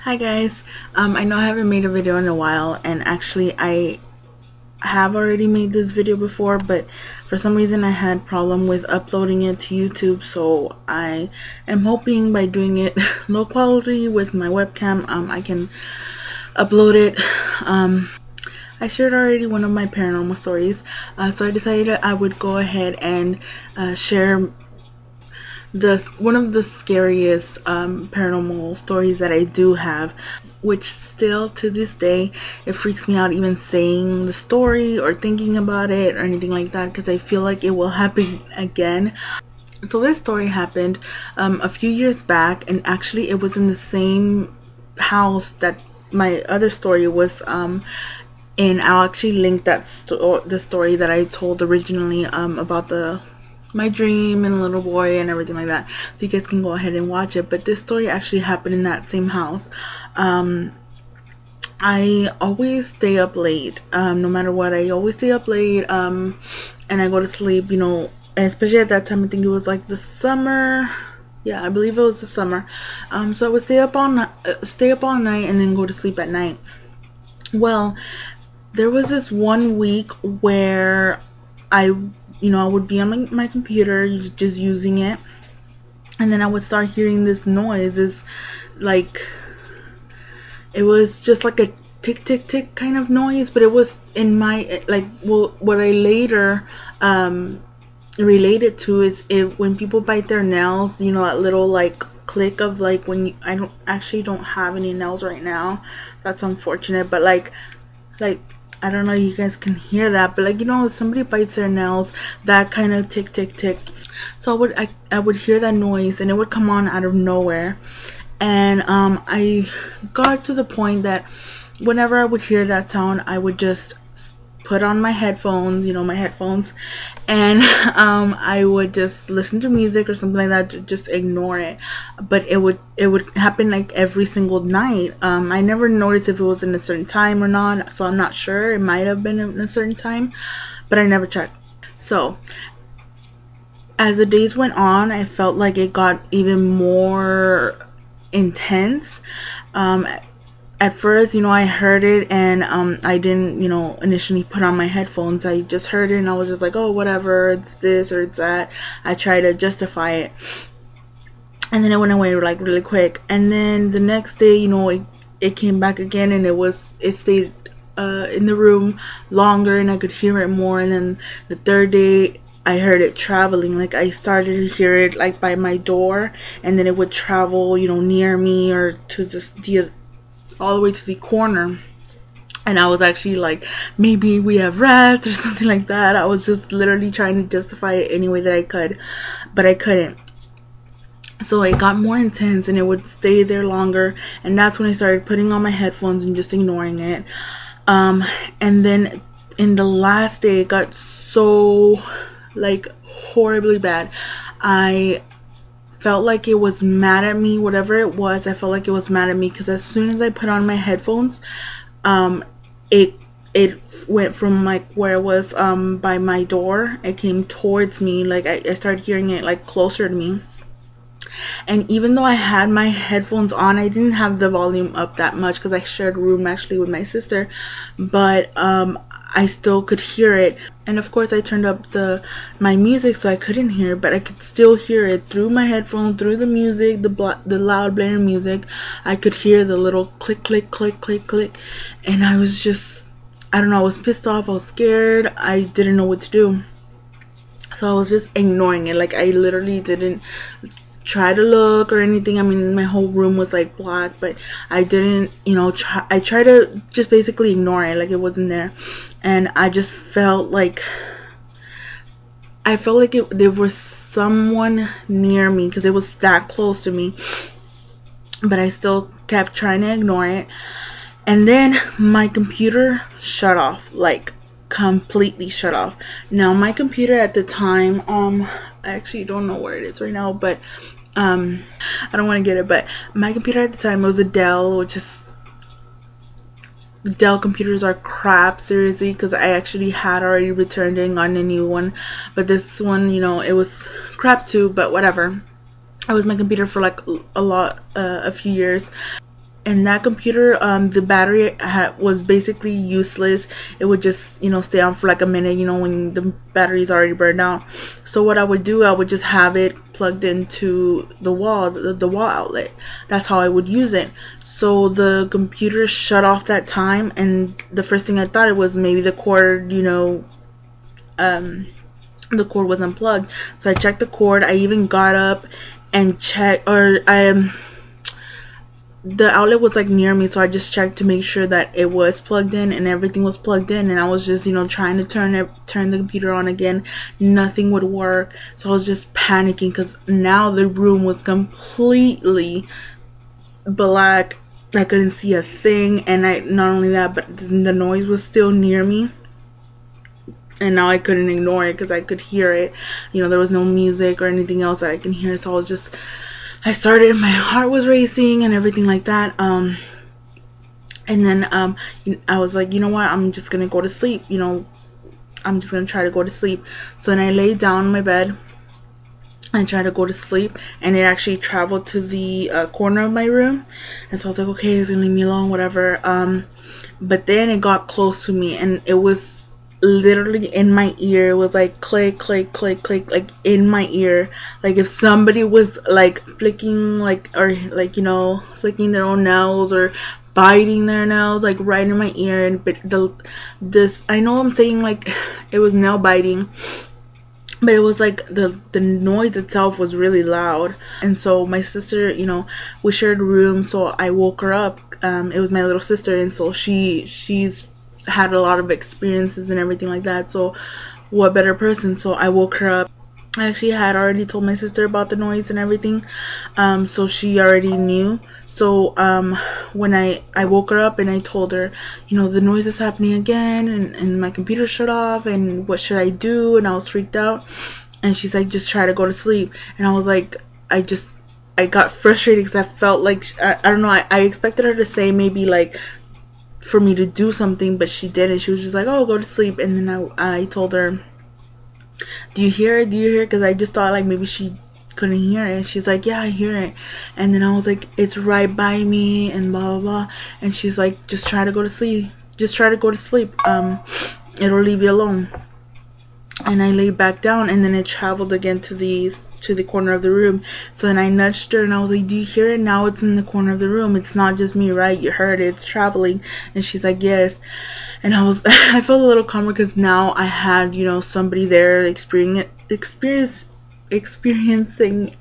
Hi guys, I know I haven't made a video in a while, and actually I have already made this video before, but for some reason I had problem with uploading it to YouTube, so I am hoping by doing it low quality with my webcam, I can upload it. I shared already one of my paranormal stories, so I decided that I would go ahead and share one of the scariest paranormal stories that I do have, which still to this day it freaks me out even saying the story or thinking about it or anything like that, because I feel like it will happen again. So this story happened a few years back, and actually it was in the same house that my other story was and I'll actually link the story that I told originally about my dream and a little boy and everything like that, so you guys can go ahead and watch it. But this story actually happened in that same house. I always stay up late, no matter what. I always stay up late, and I go to sleep, especially at that time. I think it was like the summer. Yeah, I believe it was the summer. So I would stay up all night and then go to sleep at night. Well, there was this one week where I would be on my computer just using it, and then I would start hearing this noise. It was just like a tick tick tick kind of noise, but it was in my, what I later related to is when people bite their nails, that little like click of when I don't have any nails right now. That's unfortunate, but like I don't know if you guys can hear that, but if somebody bites their nails, that kind of tick tick tick. So I would hear that noise, and it would come on out of nowhere. And I got to the point that whenever I would hear that sound, I would just put on my headphones, and I would just listen to music or something like that to just ignore it. But it would happen like every single night. I never noticed if it was in a certain time or not, so I'm not sure. It might have been in a certain time, but I never checked. So as the days went on, I felt like it got even more intense. At first, I heard it, and I didn't, initially put on my headphones. I just heard it, and I was just like, oh, whatever, it's this or it's that. I tried to justify it, and then it went away like really quick. And then the next day, it came back again, and it stayed in the room longer, and I could hear it more. And then the third day, I heard it traveling. Like I started to hear it like by my door, and then it would travel, near me or to the all the way to the corner. And I was actually like, maybe we have rats or something like that. I was just literally trying to justify it any way that I could, but I couldn't. So it got more intense, and it would stay there longer, and that's when I started putting on my headphones and just ignoring it. And then in the last day, it got so horribly bad. I felt like it was mad at me. Whatever it was, I felt like it was mad at me, because as soon as I put on my headphones, it went from where it was by my door, it came towards me. I started hearing it closer to me. And even though I had my headphones on, I didn't have the volume up that much, because I shared a room actually with my sister, but I still could hear it. And of course I turned up my music so I couldn't hear, but I could still hear it through my headphones, through the music, the loud blaring music. I could hear the little click click click click click, and I was just, I don't know, I was pissed off, I was scared, I didn't know what to do. So I was just ignoring it. I literally didn't try to look or anything. I mean, my whole room was black, but I didn't, I tried to just basically ignore it, like it wasn't there. And I just felt like there was someone near me, because it was that close to me, but I still kept trying to ignore it. And then my computer shut off, completely shut off. Now my computer at the time, I actually don't know where it is right now, but I don't want to get it, but my computer at the time was a Dell, which is, Dell computers are crap, seriously, because I actually had already returned it and gotten a new one. But this one, it was crap too, but whatever. It was my computer for a few years. and that computer, the battery was basically useless. It would just, you know, stay on for like a minute, you know, when the battery's already burned out. So what I would do, I would just have it plugged into the wall, the wall outlet. That's how I would use it. So the computer shut off that time, and the first thing I thought it was maybe the cord, you know, the cord was unplugged. So I checked the cord. I even got up and checked, or the outlet was like near me, so I just checked to make sure that it was plugged in and everything was plugged in. And I was just, you know, trying to turn the computer on again. Nothing would work. So I was just panicking because now the room was completely black. I couldn't see a thing, and not only that, but the noise was still near me. And now I couldn't ignore it because I could hear it. You know, there was no music or anything else that I can hear. So I started, my heart was racing and everything like that. And then I was like, you know what? I'm just going to go to sleep. You know, I'm just going to try to go to sleep. So then I laid down on my bed and tried to go to sleep. And it actually traveled to the corner of my room. And so I was like, okay, it's going to leave me alone, whatever. But then it got close to me, and it was literally in my ear. It was like click, click, click, click, like in my ear. Like if somebody was like flicking, like, or like, you know, flicking their own nails or biting their nails, like right in my ear. And but this, I know I'm saying like it was nail biting, but it was like the noise itself was really loud. And so my sister, you know, we shared a room, so I woke her up. It was my little sister, and so she's had a lot of experiences and everything like that, so what better person. So I woke her up. I actually had already told my sister about the noise and everything, so she already knew. So when I woke her up and I told her, you know, the noise is happening again, and my computer shut off, and what should I do? And I was freaked out. And she's like, just try to go to sleep. And I was like, I got frustrated because I felt like I don't know, I expected her to say maybe like for me to do something, but she didn't. She was just like, oh, go to sleep. And then I told her, do you hear it? Do you hear it? Because I just thought like maybe she couldn't hear it. And she's like, yeah, I hear it. And then I was like, it's right by me and blah blah blah. And she's like, just try to go to sleep. Just try to go to sleep. It'll leave you alone. And I laid back down, and then it traveled again to the corner of the room. So then I nudged her and I was like, do you hear it? Now it's in the corner of the room. It's not just me, right? You heard it. It's traveling. And she's like, yes. And I felt a little calmer because now I had, you know, somebody there experiencing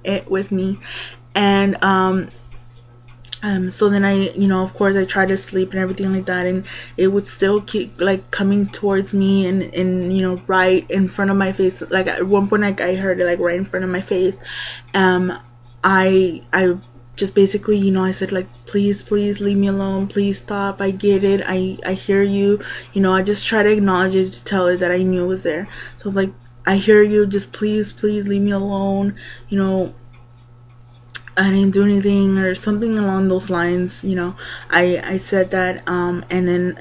it with me. And so then I, you know, of course I tried to sleep and everything like that, and it would still keep like coming towards me and you know, right in front of my face. Like at one point I heard it like right in front of my face. I just basically, you know, I said like, please leave me alone, please stop, I get it, I hear you, you know. I just try to acknowledge it, to tell it that I knew it was there. So I was like, I hear you, just please leave me alone, you know, I didn't do anything, or something along those lines, you know. I said that, and then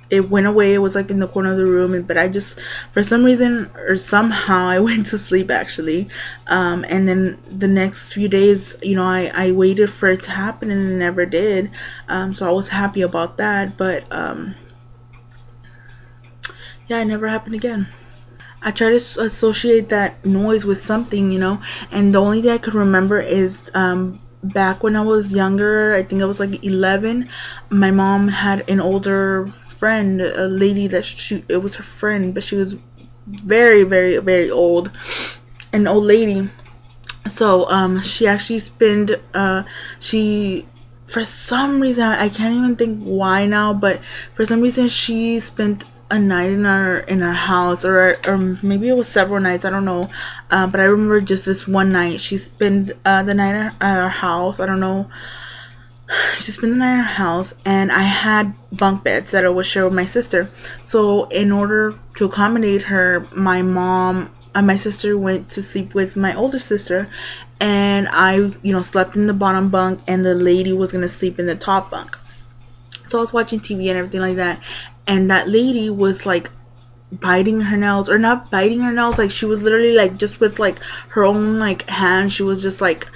it went away. It was like in the corner of the room, but I just, for some reason or somehow, I went to sleep actually. And then the next few days, you know, I waited for it to happen, and it never did. So I was happy about that, but yeah, it never happened again. I try to associate that noise with something, you know, and the only thing I could remember is back when I was younger, I think I was like 11, my mom had an older friend, a lady that it was her friend, but she was very, very, very old, an old lady. So she actually for some reason, I can't even think why now, but for some reason she spent a night in our house, or maybe it was several nights, I don't know, but I remember just this one night she spent the night at our house. I don't know, she spent the night at our house, and I had bunk beds that I would share with my sister. So in order to accommodate her, my mom and my sister went to sleep with my older sister, and I, you know, slept in the bottom bunk, and the lady was gonna sleep in the top bunk. So I was watching TV and everything like that, and that lady was like biting her nails, or not biting her nails, like she was literally like just with like her own like hand, she was just like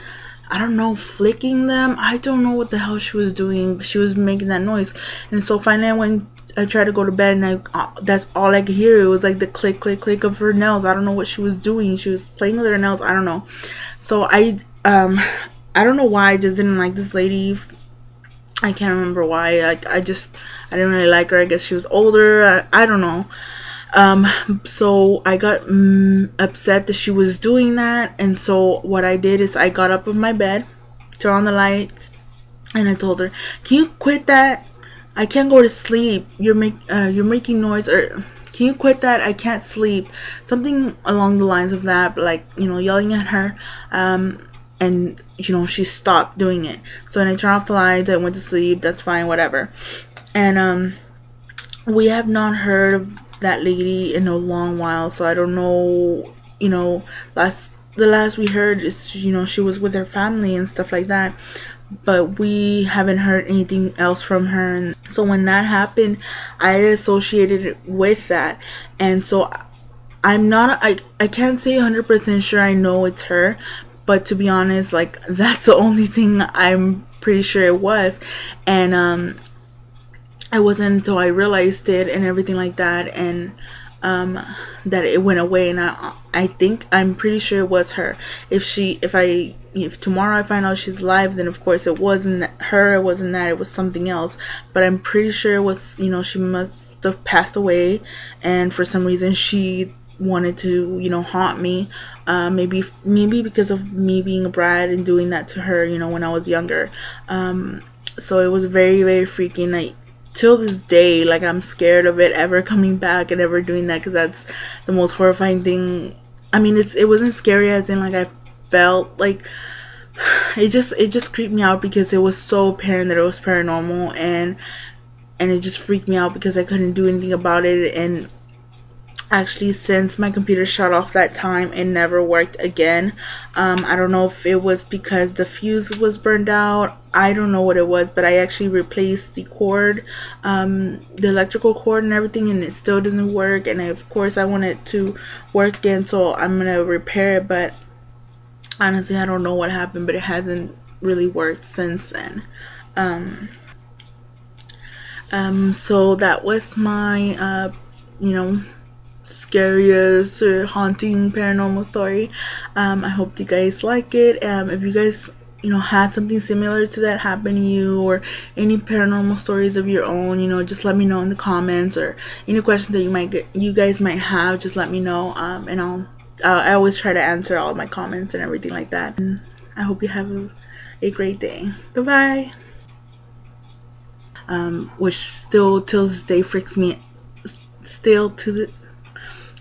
I don't know, flicking them. I don't know what the hell she was doing. She was making that noise. And so finally I tried to go to bed, and that's all I could hear. It was like the click, click, click of her nails. I don't know what she was doing. She was playing with her nails. I don't know. So I don't know why I just didn't like this lady. I can't remember why. Like I didn't really like her. I guess she was older. I don't know. So I got upset that she was doing that, and so what I did is I got up in my bed, turned on the lights, and I told her, "Can you quit that? I can't go to sleep. You're making noise, or can you quit that? I can't sleep." Something along the lines of that, but like, you know, yelling at her. And you know, she stopped doing it. So then I turned off the lights. I went to sleep. That's fine, whatever. And we have not heard of that lady in a long while, so I don't know, you know, the last we heard is, you know, she was with her family and stuff like that, but we haven't heard anything else from her. And so when that happened, I associated it with that, and so I'm not, I can't say 100% sure I know it's her, but to be honest, like, that's the only thing I'm pretty sure it was. And it wasn't until I realized it and everything like that, and that it went away. And I'm pretty sure it was her. If tomorrow I find out she's alive, then of course it wasn't her, it wasn't that, it was something else. But I'm pretty sure it was, you know, she must have passed away, and for some reason she wanted to, you know, haunt me. Maybe because of me being a brat and doing that to her, you know, when I was younger. So it was very, very freaking. Like, till this day, like, I'm scared of it ever coming back and ever doing that, because that's the most horrifying thing. I mean, it wasn't scary as in like I felt like it just creeped me out, because it was so apparent that it was paranormal, and it just freaked me out because I couldn't do anything about it. And actually, since my computer shut off that time, it never worked again. I don't know if it was because the fuse was burned out. I don't know what it was, but I actually replaced the cord, the electrical cord and everything, and it still doesn't work. And of course I want it to work again, so I'm gonna repair it. But honestly, I don't know what happened, but it hasn't really worked since then. So that was my you know, scariest or haunting paranormal story. I hope you guys like it. If you guys, you know, had something similar to that happen to you, or any paranormal stories of your own, you know, just let me know in the comments, or any questions that you guys might have, just let me know. And I always try to answer all of my comments and everything like that. And I hope you have a great day. Bye bye. Which still till this day freaks me.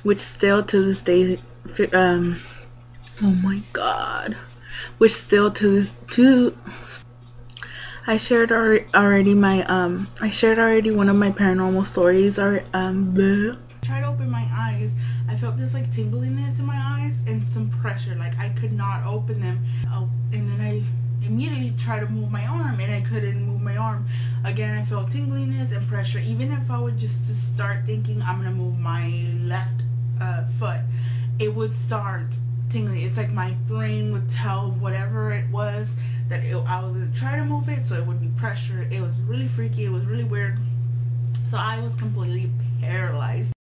Which still to this day, oh my god, which still I shared already one of my paranormal stories. I tried to open my eyes. I felt this like tingliness in my eyes and some pressure, like I could not open them. And then I immediately tried to move my arm, and I couldn't move my arm. Again, I felt tingliness and pressure. Even if I would just to start thinking I'm gonna move my left foot, it would start tingling. It's like my brain would tell whatever it was that I was gonna try to move it, so it would be pressure. It was really freaky. It was really weird. So I was completely paralyzed.